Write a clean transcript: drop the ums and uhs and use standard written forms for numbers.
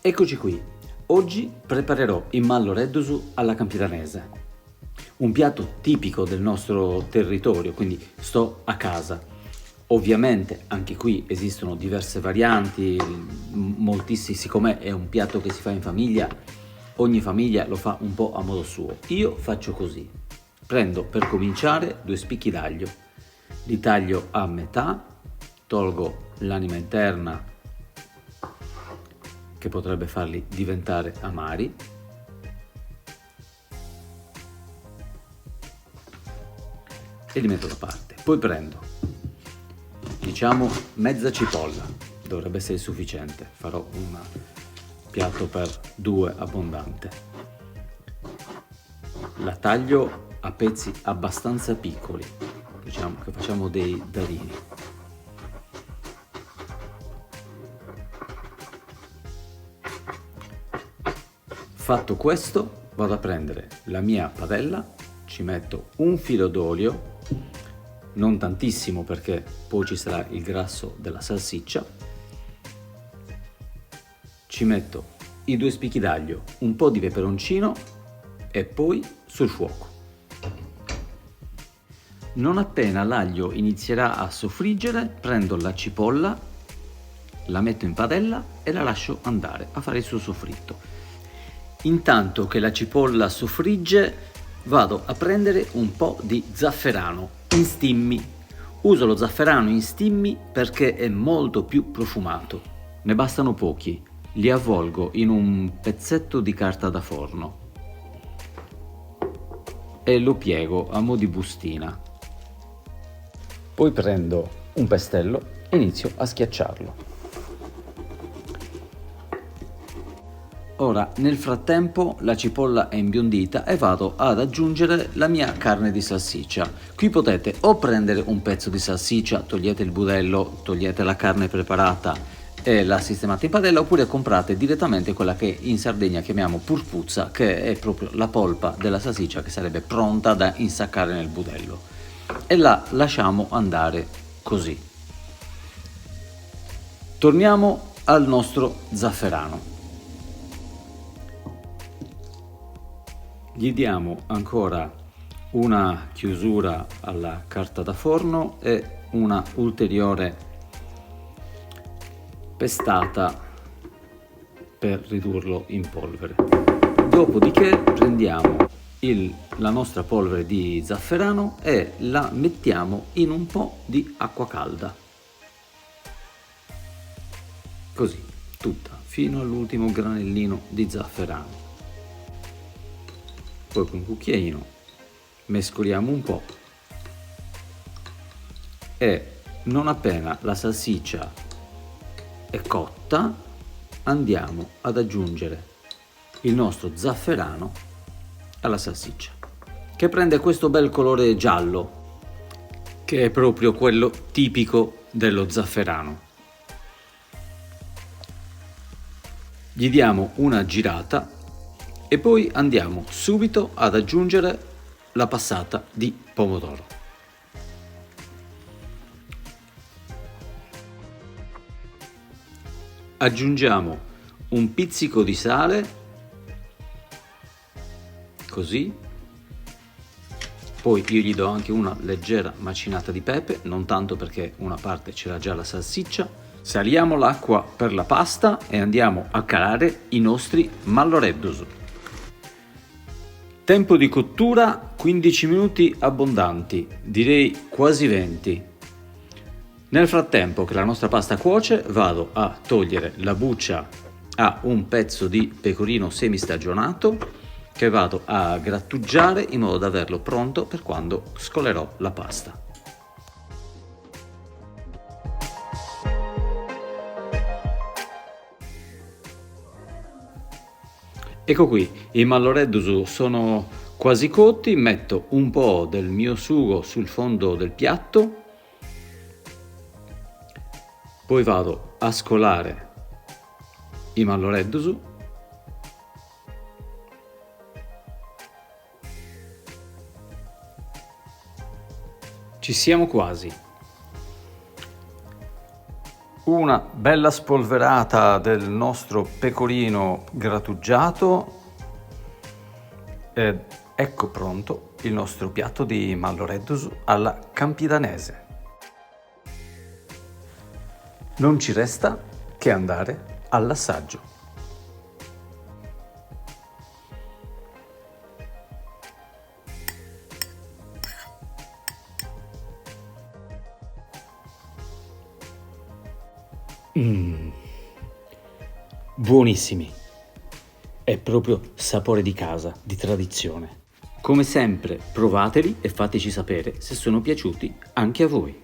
Eccoci qui, oggi preparerò il mallo reddusu alla campidanese, un piatto tipico del nostro territorio, quindi sto a casa. Ovviamente anche qui esistono diverse varianti, moltissimi, siccome è un piatto che si fa in famiglia, ogni famiglia lo fa un po' a modo suo. Io faccio così, prendo per cominciare 2 spicchi d'aglio, li taglio a metà, tolgo l'anima interna che potrebbe farli diventare amari, e li metto da parte. Poi prendo, diciamo, mezza cipolla, dovrebbe essere sufficiente, farò un piatto per 2 abbondante. La taglio a pezzi abbastanza piccoli, diciamo che facciamo dei dadini. Fatto questo, vado a prendere la mia padella, ci metto un filo d'olio, non tantissimo perché poi ci sarà il grasso della salsiccia, ci metto i 2 spicchi d'aglio, un po' di peperoncino e poi sul fuoco. Non appena l'aglio inizierà a soffriggere, prendo la cipolla, la metto in padella e la lascio andare a fare il suo soffritto. Intanto che la cipolla soffrigge, vado a prendere un po' di zafferano in stimmi. Uso lo zafferano in stimmi perché è molto più profumato. Ne bastano pochi. Li avvolgo in un pezzetto di carta da forno e lo piego a mo' di bustina. Poi prendo un pestello e inizio a schiacciarlo. Ora, nel frattempo, la cipolla è imbiondita e vado ad aggiungere la mia carne di salsiccia. Qui potete o prendere un pezzo di salsiccia, togliete il budello, togliete la carne preparata e la sistemate in padella, oppure comprate direttamente quella che in Sardegna chiamiamo purpuzza, che è proprio la polpa della salsiccia che sarebbe pronta da insaccare nel budello. E la lasciamo andare così. Torniamo al nostro zafferano. Gli diamo ancora una chiusura alla carta da forno e una ulteriore pestata per ridurlo in polvere. Dopodiché prendiamo la nostra polvere di zafferano e la mettiamo in un po' di acqua calda. Così, tutta, fino all'ultimo granellino di zafferano. Poi con un cucchiaino mescoliamo un po' e non appena la salsiccia è cotta andiamo ad aggiungere il nostro zafferano alla salsiccia, che prende questo bel colore giallo che è proprio quello tipico dello zafferano. Gli diamo una girata e poi andiamo subito ad aggiungere la passata di pomodoro. Aggiungiamo un pizzico di sale, così. Poi io gli do anche una leggera macinata di pepe, non tanto perché una parte c'era già la salsiccia. Saliamo l'acqua per la pasta e andiamo a calare i nostri mallo reddusu. Tempo di cottura 15 minuti abbondanti, direi quasi 20. Nel frattempo che la nostra pasta cuoce, vado a togliere la buccia a un pezzo di pecorino semistagionato che vado a grattugiare in modo da averlo pronto per quando scolerò la pasta. Ecco qui, i mallo reddusu sono quasi cotti, metto un po' del mio sugo sul fondo del piatto, poi vado a scolare i mallo reddusu ci siamo quasi. Una bella spolverata del nostro pecorino grattugiato ed ecco pronto il nostro piatto di mallo reddusu alla campidanese. Non ci resta che andare all'assaggio. Buonissimi, è proprio sapore di casa, di tradizione. Come sempre, provateli e fateci sapere se sono piaciuti anche a voi.